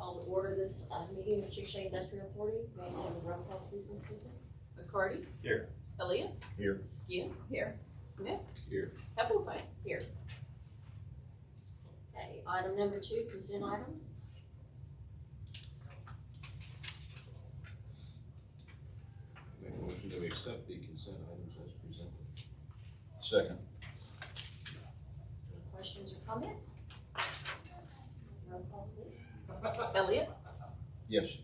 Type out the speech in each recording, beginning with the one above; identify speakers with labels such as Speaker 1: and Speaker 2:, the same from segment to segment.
Speaker 1: Call to order this meeting of Chickasha Industrial Authority. May I have a roll call, please, Ms. Susan?
Speaker 2: McCarty?
Speaker 3: Here.
Speaker 2: Elliott?
Speaker 3: Here.
Speaker 2: Gill? Here. Smith?
Speaker 3: Here.
Speaker 2: Applewhite? Here.
Speaker 1: Okay, item number 2, consent items.
Speaker 3: Make a motion that we accept the consent items as presented.
Speaker 4: Second.
Speaker 1: Any questions or comments? Roll call, please.
Speaker 2: Elliott?
Speaker 4: Yes.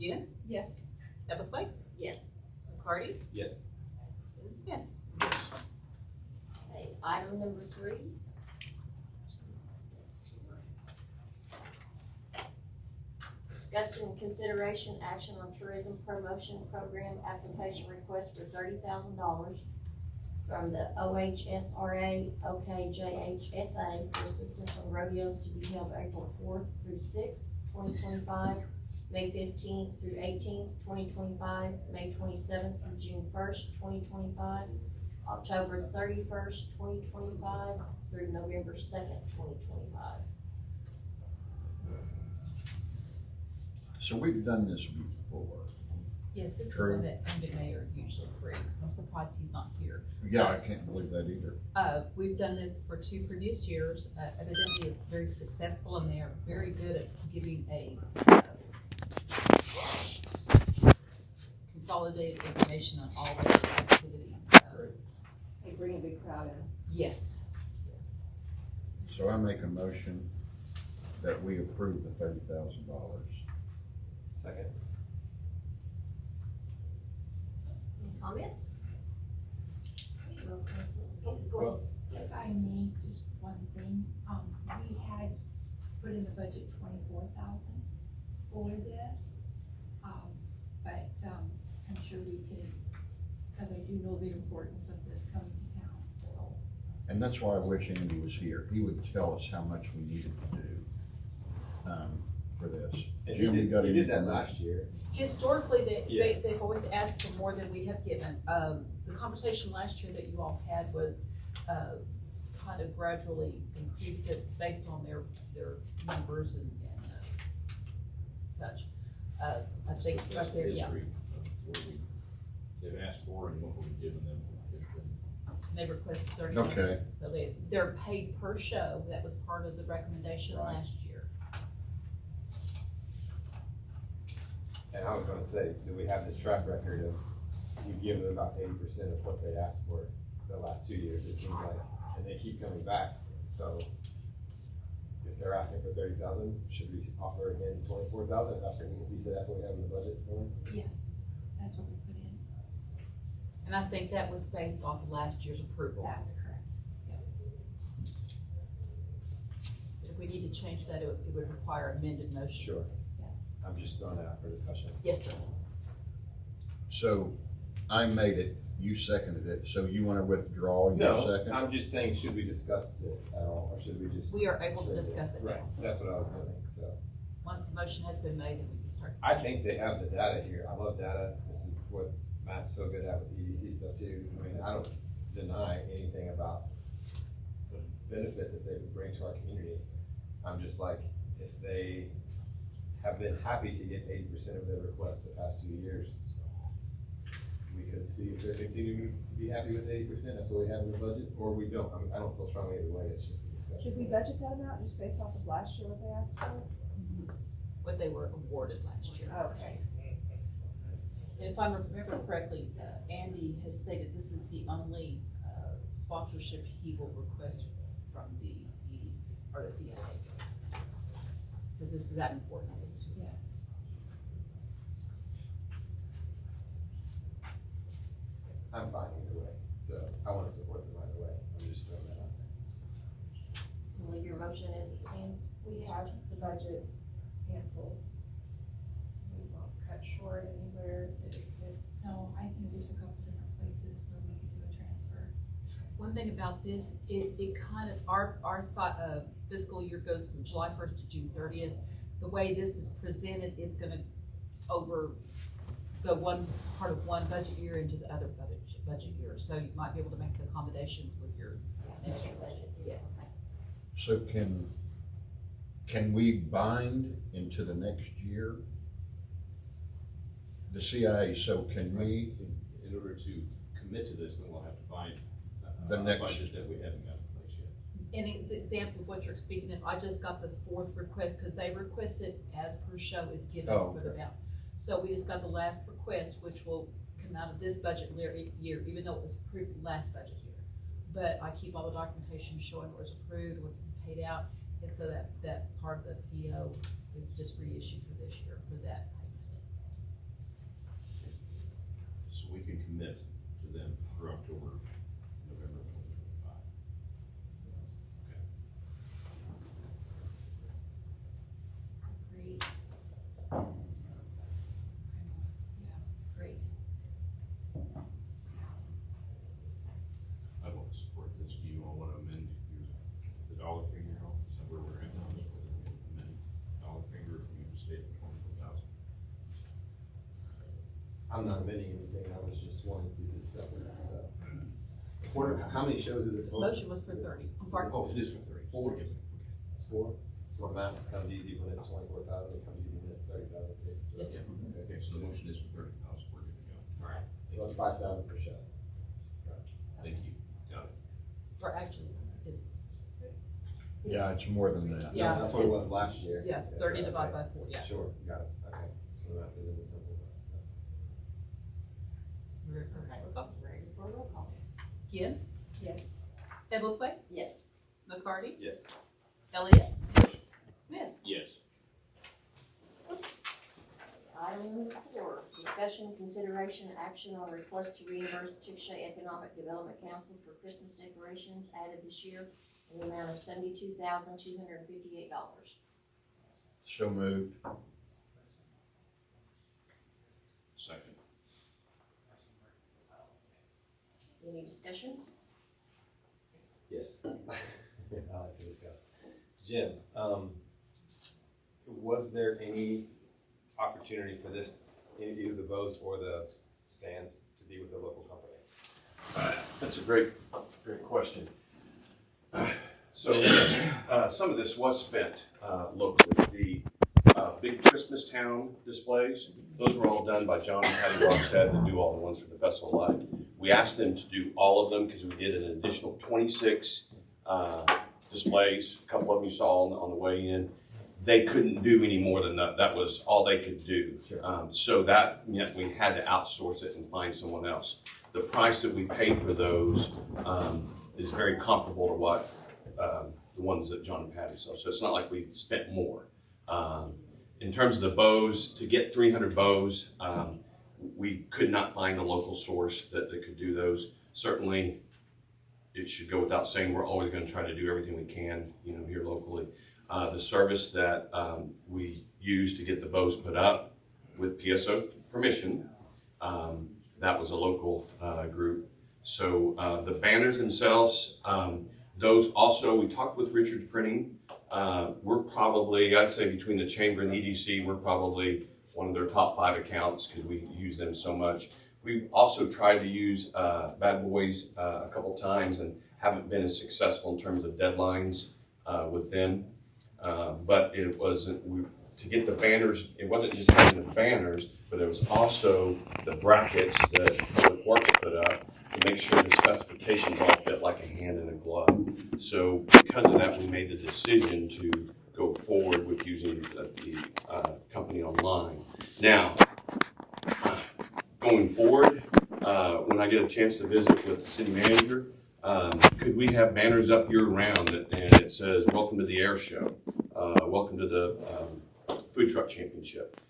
Speaker 2: Gill?
Speaker 5: Yes.
Speaker 2: Applewhite?
Speaker 1: Yes.
Speaker 2: McCarty?
Speaker 3: Yes.
Speaker 2: And Smith?
Speaker 1: Okay, item number 3. Discussion and consideration action on tourism promotion program application request for $30,000 from the OHSRA OKJHSA for assistance on rodeos to be held April 4th through 6th, 2025, May 15th through 18th, 2025, May 27th through June 1st, 2025, October 31st, 2025 through November 2nd, 2025.
Speaker 4: So we've done this before.
Speaker 5: Yes, this is
Speaker 4: True.
Speaker 5: one that Andy Mayor usually frees. I'm surprised he's not here.
Speaker 4: Yeah, I can't believe that either.
Speaker 5: We've done this for 2 previous years. Evidently, it's very successful, and they are very good at giving a consolidated information on all their activities.
Speaker 6: They bring a big crowd in.
Speaker 5: Yes, yes.
Speaker 4: So I make a motion that we approve the $30,000.
Speaker 3: Second.
Speaker 1: Any comments? Roll call, please. Go ahead.
Speaker 7: If I may, just one thing, we had put in the budget 24,000 for this. But I'm sure we can, because I do know the importance of this coming to town, so.
Speaker 4: And that's why I wish Andy was here. He would tell us how much we needed to do for this. Jim, you got
Speaker 3: He
Speaker 4: any
Speaker 3: did that
Speaker 4: information?
Speaker 3: last year.
Speaker 5: Historically,
Speaker 3: Yeah.
Speaker 5: they've always asked for more than we have given. The conversation last year that you all had was kind of gradually increase it based on their numbers and such. I think right
Speaker 3: That's the
Speaker 5: there, yeah.
Speaker 3: history of what they've asked for and what we've given them.
Speaker 5: They requested 30,000.
Speaker 4: Okay.
Speaker 5: So they're paid per show. That was part of the recommendation
Speaker 4: Right.
Speaker 5: last year.
Speaker 8: And I was gonna say, do we have this track record of you give them about 80% of what they asked for the last 2 years, it seems like, and they keep coming back, so if they're asking for 30,000, should we offer again 24,000? If that's what we said, that's what we have in the budget for them?
Speaker 7: Yes, that's what we put in.
Speaker 5: And I think that was based off of last year's approval.
Speaker 7: That's correct.
Speaker 5: If we need to change that, it would require amended motions.
Speaker 8: Sure. I'm just throwing that out for discussion.
Speaker 5: Yes, sir.
Speaker 4: So I made it, you seconded it, so you want to withdraw your
Speaker 8: No,
Speaker 4: second?
Speaker 8: I'm just saying, should we discuss this at all, or should we just?
Speaker 5: We are able to
Speaker 8: say this?
Speaker 5: discuss it now.
Speaker 8: Right, that's what I was doing, so.
Speaker 5: Once the motion has been made, then we can start.
Speaker 8: I think they have the data here. I love data. This is what Matt's so good at with the EDC stuff too. I mean, I don't deny anything about the benefit that they would bring to our community. I'm just like, if they have been happy to get 80% of their requests the past 2 years, we could see if they continue to be happy with 80%. That's what we have in the budget, or we don't. I mean, I don't feel strongly either way. It's just a discussion.
Speaker 6: Should we budget that amount just based off of last year what they asked for?
Speaker 5: What they were awarded last year.
Speaker 6: Okay.
Speaker 5: And if I remember correctly, Andy has stated this is the only sponsorship he will request from the EDC or the CIA. Because this is that important.
Speaker 6: Yes.
Speaker 8: I'm fine either way. So I want to support them either way. I'm just throwing that out there.
Speaker 1: We'll leave your motion as it stands.
Speaker 6: We have the budget ample. We won't cut short anywhere that it could.
Speaker 7: No, I think there's a couple different places where we could do a transfer.
Speaker 5: One thing about this, it kind of, our fiscal year goes from July 1st to June 30th. The way this is presented, it's gonna go one part of one budget year into the other budget year. So you might be able to make the accommodations with your next year budget. Yes.
Speaker 4: So Can we bind into the next year? The CIA, so can we,
Speaker 3: In order to commit to this, then we'll have to find
Speaker 4: The
Speaker 3: a
Speaker 4: next-
Speaker 3: budget that we haven't got in place yet.
Speaker 5: And it's an example of what you're speaking of, I just got the fourth request, cause they requested as per show is given
Speaker 4: Oh,
Speaker 5: for the amount. So we just got the last request, which will come out of this budget year, even though it was approved last budget year. But I keep all the documentation showing where it's approved, what's been paid out, and so that part of the PO is just reissued for this year for that payment.
Speaker 3: So we can commit to them through October, November 2025. Okay.
Speaker 5: Great. Yeah, great.
Speaker 3: I want to support this. Do you all want to amend the dollar figure? Is that where we're at now? Is whether we amend dollar figure, if you stay at 24,000?
Speaker 8: I'm not amending anything, I was just wanting to discuss it, so. How many shows is it total?
Speaker 5: Motion was for 30, I'm sorry.
Speaker 3: Oh, it is for 3.
Speaker 8: Four.
Speaker 3: Forgive me.
Speaker 8: It's 4, so the math comes easy when it's 24,000, it comes easy when it's 30,000 too. So-
Speaker 5: Yes, sir.
Speaker 3: Okay, so the motion is for 30,000. We're good to go. All right.
Speaker 8: So that's 5,000 per show.
Speaker 3: Thank you. Got it.
Speaker 5: Or actually,
Speaker 4: yeah, it's more than that.
Speaker 5: Yeah,
Speaker 8: That's what it was
Speaker 5: it's-
Speaker 8: last year.
Speaker 5: yeah,
Speaker 8: That's
Speaker 5: 30
Speaker 8: right,
Speaker 5: divided
Speaker 8: okay.
Speaker 5: by 4, yeah.
Speaker 8: Sure, got it, okay, so the math isn't as simple, but
Speaker 5: We're ready for roll call.
Speaker 1: Ready for a roll call?
Speaker 5: Ginn,
Speaker 6: Yes.
Speaker 5: Evelyn,
Speaker 1: Yes.
Speaker 5: McCarty,
Speaker 8: yes.
Speaker 5: Elliott, Smith.
Speaker 3: Yes.
Speaker 1: Item number 4, discussion, consideration, action on request to reimburse Chickasha Economic Development Council for Christmas decorations added this year in the amount of $72,258.
Speaker 4: So moved.
Speaker 3: Second.
Speaker 1: Any discussions?
Speaker 8: Yes. I like to discuss. Jim, was there any opportunity for this, either the bows or the stands, to be with the local company?
Speaker 9: That's a great question. So yes, some of this was spent locally. The big Christmas town displays, those were all done by John and Patty Rockstead that do all the ones for the Festival of Light. We asked them to do all of them because we did an additional 26 displays. A couple of them you saw on the way in. They couldn't do any more than that. That was all they could do.
Speaker 8: Sure.
Speaker 9: So that meant we had to outsource it and find someone else. The price that we paid for those is very comparable to what the ones that John and Patty saw. So it's not like we spent more. In terms of the bows, to get 300 bows, we could not find a local source that could do those. Certainly, it should go without saying, we're always going to try to do everything we can, here locally. The service that we use to get the bows put up with PSO permission, that was a local group. So the banners themselves, those also, we talked with Richard's Printing. We're probably, I'd say between the Chamber and the EDC, we're probably one of their top 5 accounts because we use them so much. We've also tried to use Bad Boys a couple times and haven't been as successful in terms of deadlines with them. But it wasn't, to get the banners, it wasn't just having the banners, but it was also the brackets that Public Works put up to make sure the specifications all fit like a hand in a glove. So because of that, we made the decision to go forward with using the company online. Now, going forward, when I get a chance to visit with the city manager, could we have banners up year round and it says, "Welcome to the air show, welcome to the food truck championship"?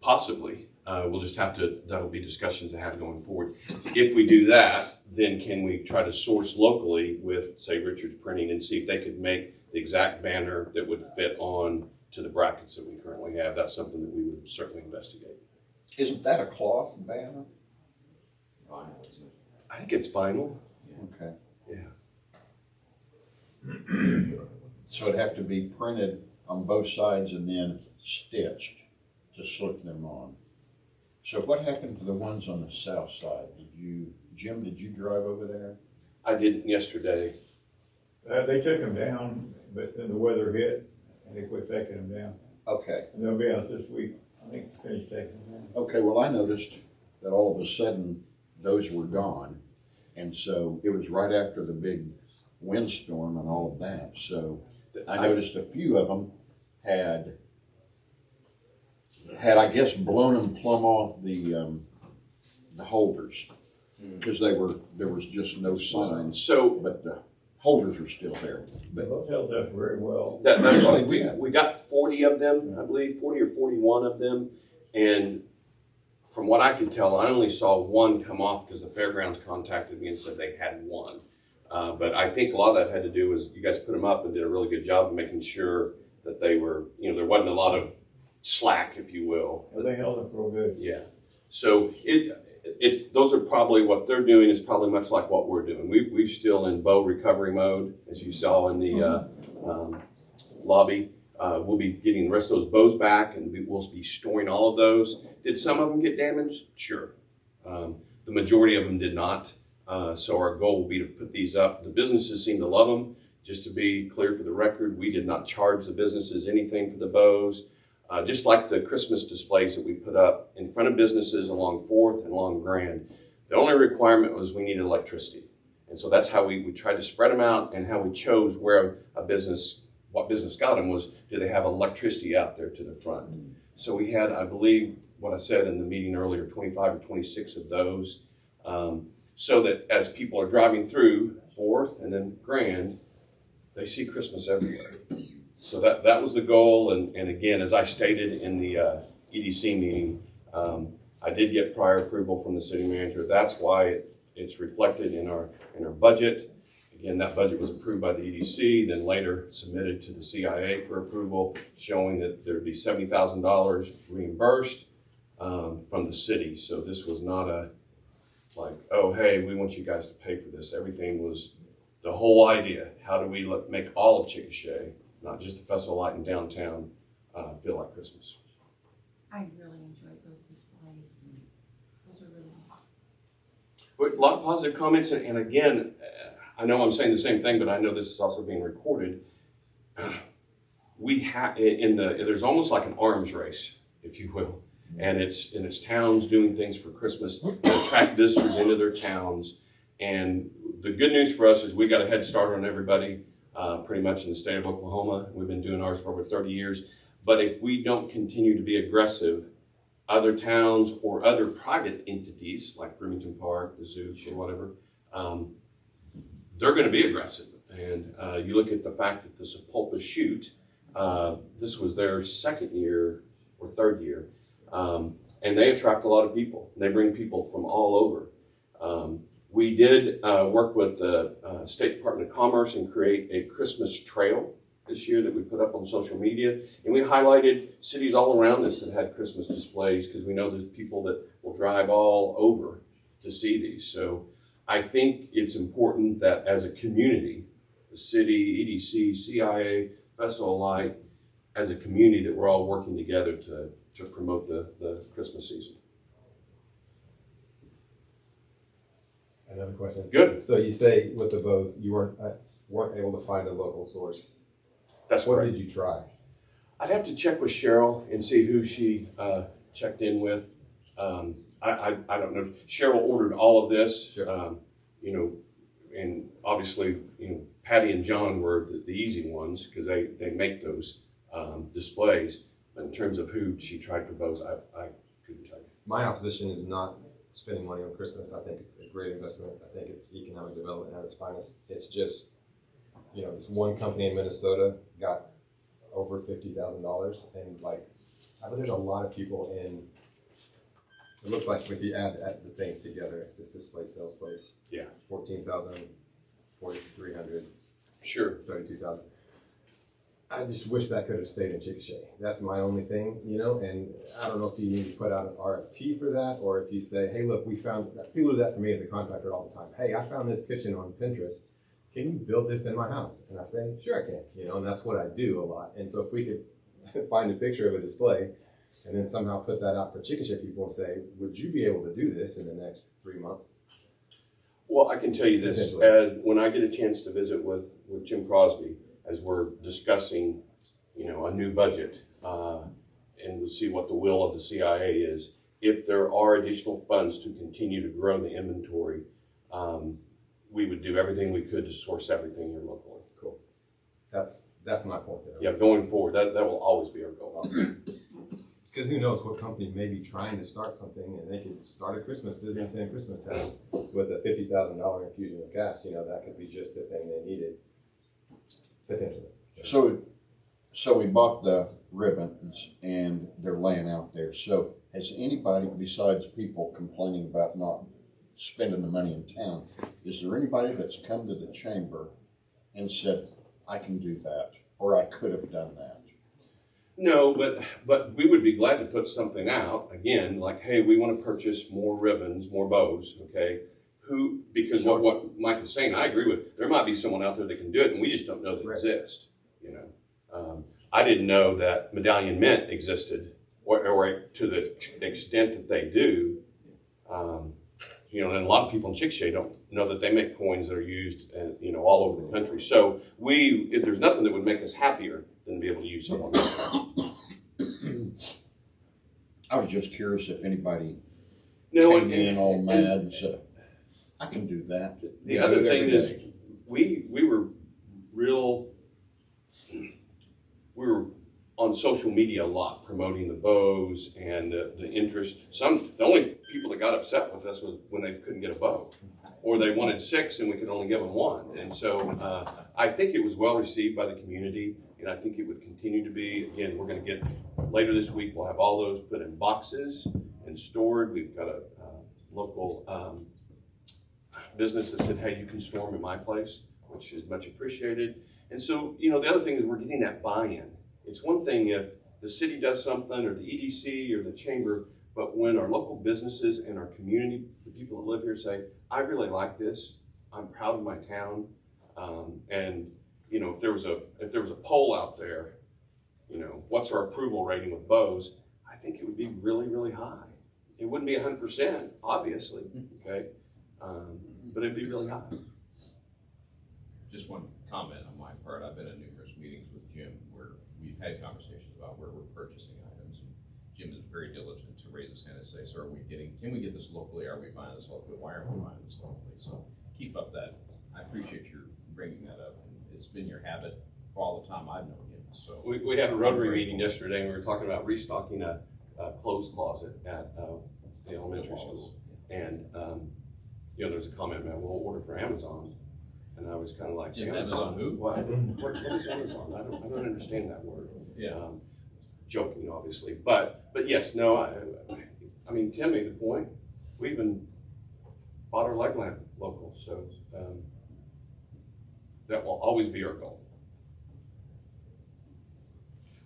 Speaker 9: Possibly. We'll just have to, that'll be discussions to have going forward. If we do that, then can we try to source locally with, say, Richard's Printing and see if they could make the exact banner that would fit on to the brackets that we currently have? That's something that we would certainly investigate.
Speaker 4: Isn't that a cloth banner?
Speaker 9: I think it's vinyl.
Speaker 4: Okay.
Speaker 9: Yeah.
Speaker 4: So it'd have to be printed on both sides and then stitched to slip them on. So what happened to the ones on the south side? Jim, did you drive over there?
Speaker 9: I didn't yesterday.
Speaker 10: They took them down, but then the weather hit, and they quit taking them down.
Speaker 4: Okay,
Speaker 10: And they'll be out this week, I think, to finish taking them down.
Speaker 4: okay, well, I noticed that all of a sudden, those were gone. And so it was right after the big windstorm and all of that, so I noticed a few of them had, I guess, blown them plumb off the holders. Because there was just no signs,
Speaker 9: So
Speaker 4: but the holders were still there. But
Speaker 10: Those held up very well.
Speaker 9: that's
Speaker 4: Yes,
Speaker 9: right.
Speaker 4: they
Speaker 9: We,
Speaker 4: did.
Speaker 9: we got 40 of them, I believe, 40 or 41 of them. And from what I could tell, I only saw one come off because the fairgrounds contacted me and said they had one. But I think a lot of that had to do with you guys put them up and did a really good job of making sure that they were, there wasn't a lot of slack, if you will.
Speaker 10: And they held up real good.
Speaker 9: Yeah. So those are probably what they're doing is probably much like what we're doing. We're still in bow recovery mode, as you saw in the lobby. We'll be getting the rest of those bows back, and we'll be storing all of those. Did some of them get damaged? Sure. The majority of them did not. So our goal will be to put these up. The businesses seem to love them. Just to be clear for the record, we did not charge the businesses anything for the bows. Just like the Christmas displays that we put up in front of businesses along 4th and along Grand. The only requirement was we needed electricity. And so that's how we tried to spread them out, and how we chose where what business got them was, do they have electricity out there to the front? So we had, I believe, what I said in the meeting earlier, 25 or 26 of those. So that as people are driving through 4th and then Grand, they see Christmas everywhere. So that was the goal, and again, as I stated in the EDC meeting, I did get prior approval from the city manager. That's why it's reflected in our budget. Again, that budget was approved by the EDC, then later submitted to the CIA for approval, showing that there'd be $70,000 reimbursed from the city. So this was not like, oh, hey, we want you guys to pay for this. Everything was the whole idea. How do we make all of Chickasha, not just the Festival Light in downtown, feel like Christmas?
Speaker 7: I really enjoyed those displays, and those are really nice.
Speaker 9: But a lot of positive comments, and again, I know I'm saying the same thing, but I know this is also being recorded. We have there's almost like an arms race, if you will, and it's towns doing things for Christmas to attract visitors into their towns. And the good news for us is we got a head start on everybody, pretty much in the state of Oklahoma. We've been doing ours for over 30 years. But if we don't continue to be aggressive, other towns or other private entities like Bloomington Park, the zoo, or whatever, they're going to be aggressive. And you look at the fact that the Sepulpa shoot, this was their second year or third year, and they attract a lot of people. They bring people from all over. We did work with the State Department of Commerce and create a Christmas trail this year that we put up on social media. And we highlighted cities all around us that had Christmas displays, because we know there's people that will drive all over to see these. So I think it's important that as a community, the city, EDC, CIA, Festival Light, as a community, that we're all working together to promote the Christmas season.
Speaker 8: Another question.
Speaker 9: Good.
Speaker 8: So you say with the bows, you weren't able to find a local source.
Speaker 9: That's
Speaker 8: What
Speaker 9: correct.
Speaker 8: did you try?
Speaker 9: I'd have to check with Cheryl and see who she checked in with. I don't know. Cheryl ordered all of this,
Speaker 8: Sure.
Speaker 9: And obviously, Patty and John were the easy ones because they make those displays. But in terms of who she tried for bows, I couldn't tell you.
Speaker 8: My opposition is not spending money on Christmas. I think it's a great investment. I think it's economic development at its finest. It's just, this one company in Minnesota got over $50,000, and I bet there's a lot of people in. It looks like if you add the things together, this display sales place.
Speaker 9: Yeah.
Speaker 8: 14,000, 4,300.
Speaker 9: Sure.
Speaker 8: 32,000. I just wish that could have stayed in Chickasha. That's my only thing, and I don't know if you need to put out an RFP for that, or if you say, hey, look, we found that. People do that for me as a contractor all the time. Hey, I found this kitchen on Pinterest. Can you build this in my house? And I say, sure I can, and that's what I do a lot. And so if we could find a picture of a display and then somehow put that out for Chickasha people and say, would you be able to do this in the next 3 months?
Speaker 9: Well, I can tell you this,
Speaker 8: Potentially.
Speaker 9: when I get a chance to visit with Jim Crosby, as we're discussing a new budget, and we'll see what the will of the CIA is. If there are additional funds to continue to grow the inventory, we would do everything we could to source everything here locally.
Speaker 8: Cool. That's my point there.
Speaker 9: Yeah, going forward, that will always be our goal.
Speaker 8: Because who knows what company may be trying to start something and they could start a Christmas business in Christmas time with a $50,000 infusion of cash. That could be just the thing they needed, potentially.
Speaker 4: So we bought the ribbons and they're laying out there. So has anybody besides people complaining about not spending the money in town, is there anybody that's come to the chamber and said, I can do that, or I could have done that?
Speaker 9: No, but we would be glad to put something out, again, like, hey, we want to purchase more ribbons, more bows, okay? Because what Mike was saying, I agree with, there might be someone out there that can do it, and we just don't know they exist, I didn't know that Medallion Mint existed, or to the extent that they do. And a lot of people in Chickasha don't know that they make coins that are used, all over the country. So there's nothing that would make us happier than to be able to use someone like that.
Speaker 4: I was just curious if anybody
Speaker 9: No,
Speaker 4: came in all mad and said, I can do that.
Speaker 9: The other thing is, we were on social media a lot, promoting the bows and the interest. The only people that got upset with us was when they couldn't get a bow, or they wanted 6 and we could only give them 1. And so I think it was well received by the community, and I think it would continue to be. Again, we're going to get later this week. We'll have all those put in boxes and stored. We've got a local business that said, hey, you can store them in my place, which is much appreciated. And so, the other thing is we're getting that buy-in. It's one thing if the city does something, or the EDC or the chamber, but when our local businesses and our community, the people that live here say, I really like this, I'm proud of my town, and if there was a poll out there, what's our approval rating with bows, I think it would be really, really high. It wouldn't be 100%, obviously, okay, but it'd be really high.
Speaker 3: Just one comment on my part. I've been in numerous meetings with Jim where we've had conversations about where we're purchasing items. And Jim is very diligent to raise his hand and say, so can we get this locally? Are we buying this locally? Why aren't we buying this locally? So keep up that. I appreciate your bringing that up. And it's been your habit for all the time I've known you. So
Speaker 9: we had a Rotary meeting yesterday, and we were talking about restocking a clothes closet at the elementary school. And, there's a comment, man, we'll order for Amazon. And I was kind of like,
Speaker 3: Amazon who?
Speaker 9: What is Amazon? I don't understand that word.
Speaker 3: Yeah.
Speaker 9: Joking, obviously. But yes, no, I mean, Tim made the point. We even bought our leg lamp local. So that will always be our goal.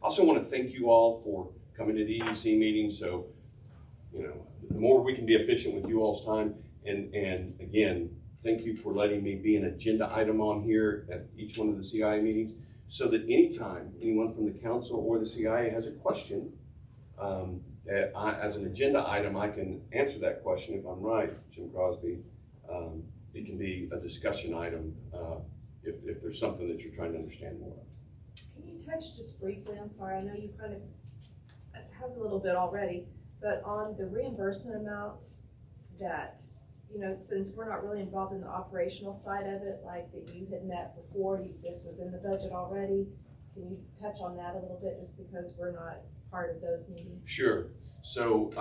Speaker 9: I also want to thank you all for coming to the EDC meeting. So, the more we can be efficient with you all's time, and again, thank you for letting me be an agenda item on here at each one of the CIA meetings, so that anytime anyone from the council or the CIA has a question, as an agenda item, I can answer that question. If I'm right, Jim Crosby, it can be a discussion item if there's something that you're trying to understand more of.
Speaker 6: Can you touch just briefly, I'm sorry, I know you kind of have a little bit already, but on the reimbursement amount that, since we're not really involved in the operational side of it, like that you had met before, this was in the budget already, can you touch on that a little bit, just because we're not part of those meetings?
Speaker 9: Sure. So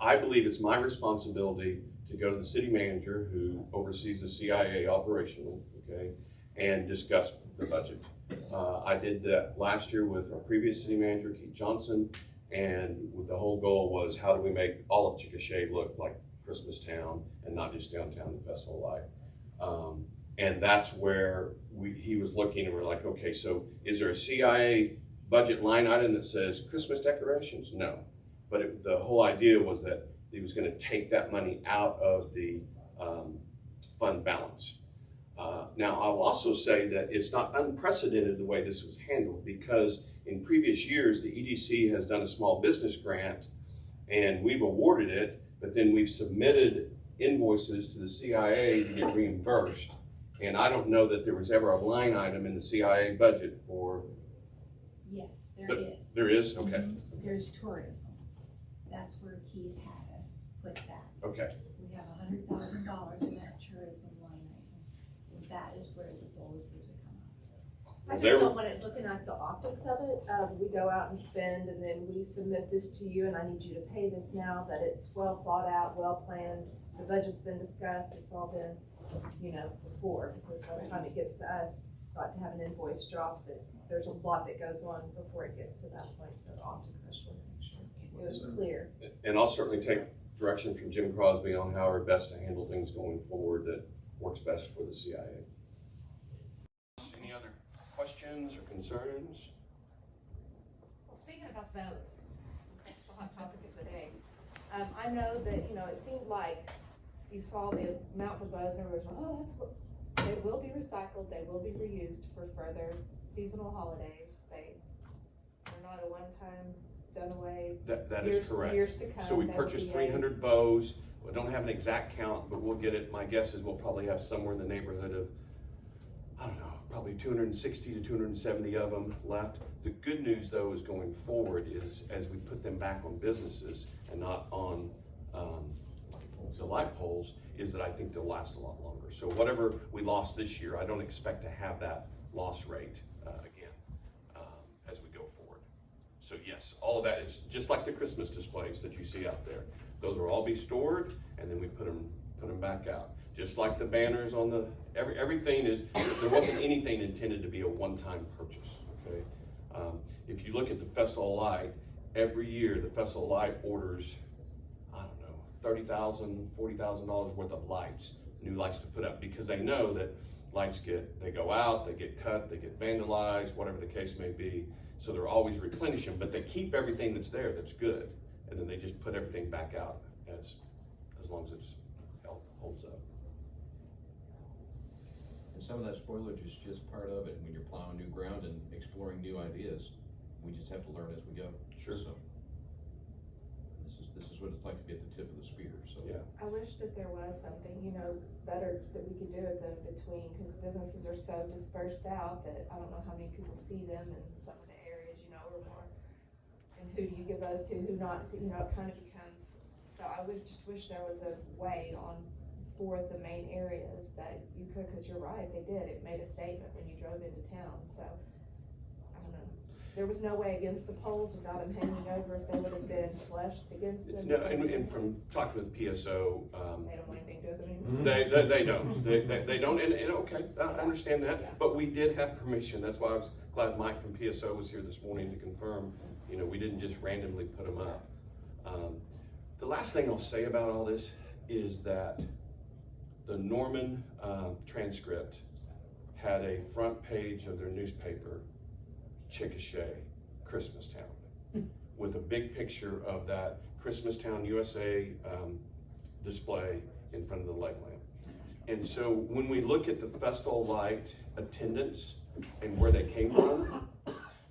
Speaker 9: I believe it's my responsibility to go to the city manager, who oversees the CIA operationally, okay, and discuss the budget. I did that last year with our previous city manager, Keith Johnson, and the whole goal was, how do we make all of Chickasha look like Christmas Town and not just downtown and Festival Life? And that's where he was looking, and we're like, okay, so is there a CIA budget line item that says Christmas decorations? No. But the whole idea was that he was going to take that money out of the fund balance. Now, I'll also say that it's not unprecedented the way this was handled, because in previous years, the EDC has done a small business grant, and we've awarded it, but then we've submitted invoices to the CIA to get reimbursed. And I don't know that there was ever a line item in the CIA budget for,
Speaker 7: Yes,
Speaker 9: But
Speaker 7: there is.
Speaker 9: there is, okay,
Speaker 7: Mhm. There's tourism. That's where Keith had us put that.
Speaker 9: okay.
Speaker 7: We have $100,000 in that tourism line item, and that is where the goals were to come out.
Speaker 6: I
Speaker 9: There-
Speaker 6: just don't want it looking at the optics of it. We go out and spend and then we submit this to you and I need you to pay this now, that it's well thought out, well planned. The budget's been discussed, it's all been, before, because by the time it gets to us, got to have an invoice drop, that there's a lot that goes on before it gets to that point. So the optics, I just want to make sure it was clear.
Speaker 9: And I'll certainly take direction from Jim Crosby on how we're best to handle things going forward that works best for the CIA. Any other questions or concerns?
Speaker 6: Well, speaking about bows, that's the hot topic of the day. I know that, it seemed like you saw the amount for bows and everybody was, oh, that's what, they will be recycled, they will be reused for further seasonal holidays. They're not a one-time done away.
Speaker 9: That is correct.
Speaker 6: Years to come.
Speaker 9: So we
Speaker 6: That will
Speaker 9: purchased
Speaker 6: be
Speaker 9: 300 bows. We don't have an exact count, but we'll get it. My guess is we'll probably have somewhere in the neighborhood of, I don't know, probably 260 to 270 of them left. The good news though is going forward is as we put them back on businesses and not on the light poles, is that I think they'll last a lot longer. So whatever we lost this year, I don't expect to have that loss rate again as we go forward. So yes, all of that is just like the Christmas displays that you see out there. Those will all be stored and then we put them back out. Just like the banners on the, everything is, there wasn't anything intended to be a one-time purchase, okay? If you look at the Festival Light, every year the Festival Light orders, I don't know, $30,000, $40,000 worth of lights, new lights to put up, because they know that lights they go out, they get cut, they get vandalized, whatever the case may be. So they're always replenishing, but they keep everything that's there that's good, and then they just put everything back out as long as it's holds up.
Speaker 3: And some of that spoilage is just part of it, when you're plowing new ground and exploring new ideas. We just have to learn as we go.
Speaker 9: Sure.
Speaker 3: So, this is what it's like to be at the tip of the spear, so.
Speaker 9: Yeah.
Speaker 6: I wish that there was something, better that we could do with them between, because businesses are so dispersed out that I don't know how many people see them in some of the areas, or more. And who do you give those to, who not, it kind of becomes, so I would just wish there was a way for the main areas that you could, because you're right, they did, it made a statement when you drove into town, so, I don't know. There was no way against the poles without them hanging over if they would have been flushed against them.
Speaker 9: No, and from talking with PSO,
Speaker 6: They don't want anything to do with them anymore.
Speaker 9: they don't. They don't, and okay, I understand that.
Speaker 6: Yeah.
Speaker 9: But we did have permission. That's why I was glad Mike from PSO was here this morning to confirm, we didn't just randomly put them up. The last thing I'll say about all this is that the Norman transcript had a front page of their newspaper, Chickasha, Christmastown, with a big picture of that Christmastown USA display in front of the leg lamp. And so when we look at the Festival Light attendance and where they came from,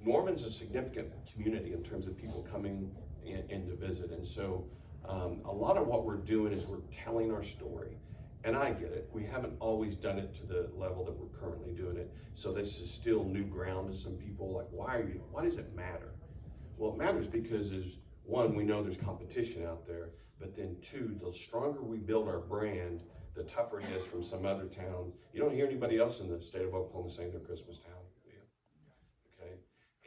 Speaker 9: Norman's a significant community in terms of people coming in to visit. And so a lot of what we're doing is we're telling our story. And I get it. We haven't always done it to the level that we're currently doing it. So this is still new ground to some people. Like, why does it matter? Well, it matters because one, we know there's competition out there, but then two, the stronger we build our brand, the tougher it is from some other town. You don't hear anybody else in the state of Oklahoma saying they're Christmas town. Okay.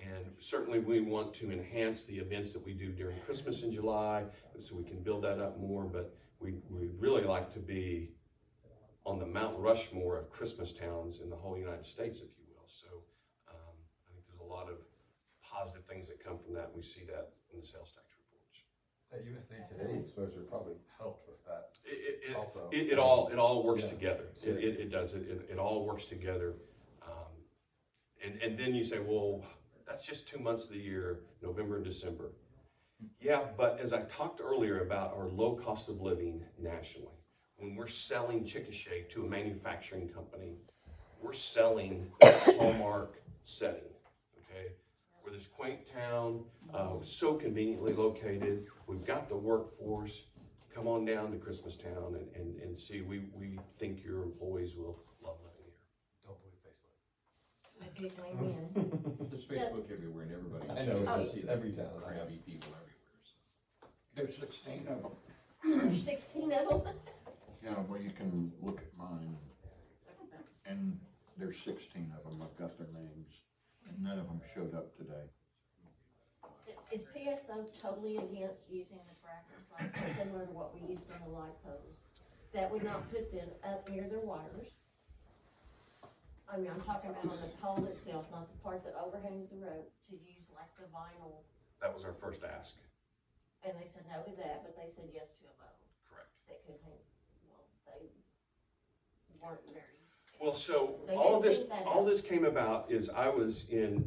Speaker 9: And certainly we want to enhance the events that we do during Christmas in July, so we can build that up more, but we'd really like to be on the Mount Rushmore of Christmas towns in the whole United States, if you will. So I think there's a lot of positive things that come from that, and we see that in the sales tax reports.
Speaker 8: That USA Today exposure probably helped with that also.
Speaker 9: It all works
Speaker 8: Yeah.
Speaker 9: together. It does. It all works together. And then you say, well, that's just 2 months of the year, November and December. Yeah, but as I talked earlier about our low cost of living nationally, when we're selling Chickasha to a manufacturing company, we're selling a Hallmark setting, okay? We're this quaint town, so conveniently located. We've got the workforce. Come on down to Christmastown and see. We think your employees will love living here.
Speaker 1: Amen.
Speaker 3: There's Facebook everywhere and everybody.
Speaker 8: I know,
Speaker 1: it's
Speaker 3: You
Speaker 1: just
Speaker 3: see
Speaker 8: every
Speaker 3: the
Speaker 8: town.
Speaker 3: Crabby people everywhere, so.
Speaker 4: There's 16 of them.
Speaker 1: There's 16 of them.
Speaker 4: Yeah, well, you can look at mine, and there's 16 of them, I've got their names, and none of them showed up today.
Speaker 1: Is PSO totally against using the brackets like similar to what we used on the light poles? That would not put them up near their wires. I mean, I'm talking about on the pole itself, not the part that overhangs the road, to use like the vinyl.
Speaker 9: That was our first ask.
Speaker 1: And they said no to that, but they said yes to a bow
Speaker 9: Correct.
Speaker 1: that could hang, well, they weren't very.
Speaker 9: Well, so
Speaker 1: They
Speaker 9: all of
Speaker 1: didn't
Speaker 9: this,
Speaker 1: think that
Speaker 9: all
Speaker 1: out.
Speaker 9: this came about is I was in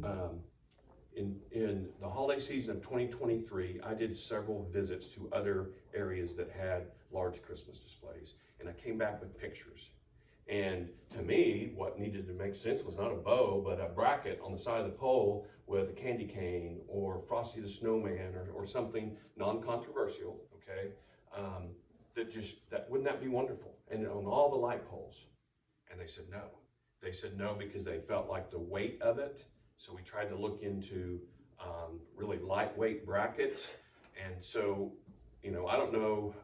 Speaker 9: the holiday season of 2023. I did several visits to other areas that had large Christmas displays, and I came back with pictures. And to me, what needed to make sense was not a bow, but a bracket on the side of the pole with a candy cane or Frosty the Snowman or something non-controversial, okay? That wouldn't that be wonderful? And on all the light poles. And they said no. They said no because they felt like the weight of it. So we tried to look into really lightweight brackets. And so, you know, I don't know,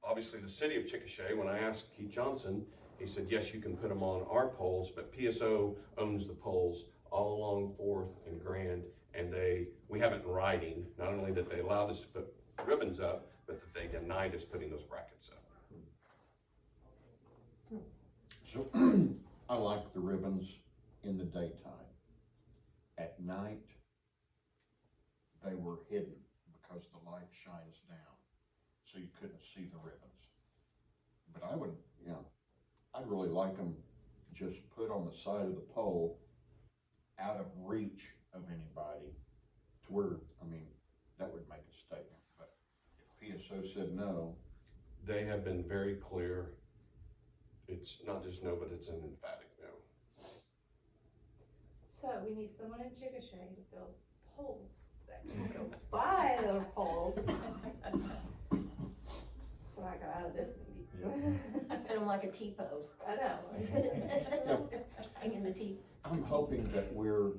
Speaker 9: obviously the city of Chickasha, when I asked Keith Johnson, he said, yes, you can put them on our poles, but PSO owns the poles all along 4th and Grand. And we have it in writing, not only that they allowed us to put ribbons up, but that they denied us putting those brackets up.
Speaker 4: So, I like the ribbons in the daytime. At night, they were hidden because the light shines down, so you couldn't see the ribbons. But I'd really like them just put on the side of the pole, out of reach of anybody, to where, that would make a statement. But if PSO said no,
Speaker 9: They have been very clear. It's not just no, but it's an emphatic no.
Speaker 6: So we need someone in Chickasha to build poles that can go by the poles. That's what I got out of this meeting.
Speaker 1: Put them like a T-pose.
Speaker 6: I know.
Speaker 1: Hanging the T.
Speaker 4: I'm hoping that we're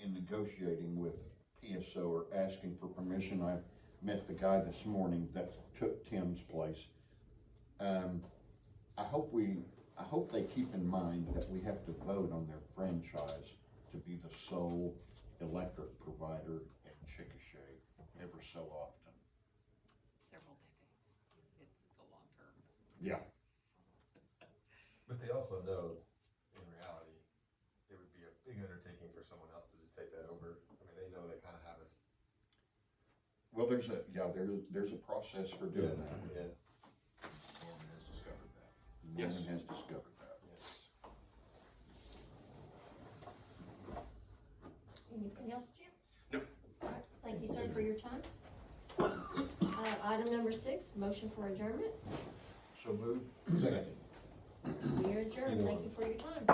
Speaker 4: in negotiating with PSO or asking for permission. I met the guy this morning that took Tim's place. I hope they keep in mind that we have to vote on their franchise to be the sole electric provider in Chickasha ever so often.
Speaker 2: Several decades. It's a long term.
Speaker 4: Yeah.
Speaker 8: But they also know, in reality, it would be a big undertaking for someone else to just take that over. I mean, they know they kind of have us.
Speaker 4: Well, there's a process for doing that.
Speaker 8: Yeah.
Speaker 3: Norman has discovered that.
Speaker 9: Yes.
Speaker 4: Norman has discovered that.
Speaker 8: Yes.
Speaker 1: Anything else, Jim?
Speaker 9: No.
Speaker 1: All right, thank you, sir, for your time. Item number 6, motion for adjournment.
Speaker 4: So moved.
Speaker 3: Second.
Speaker 1: We are adjourned. Thank you for your time.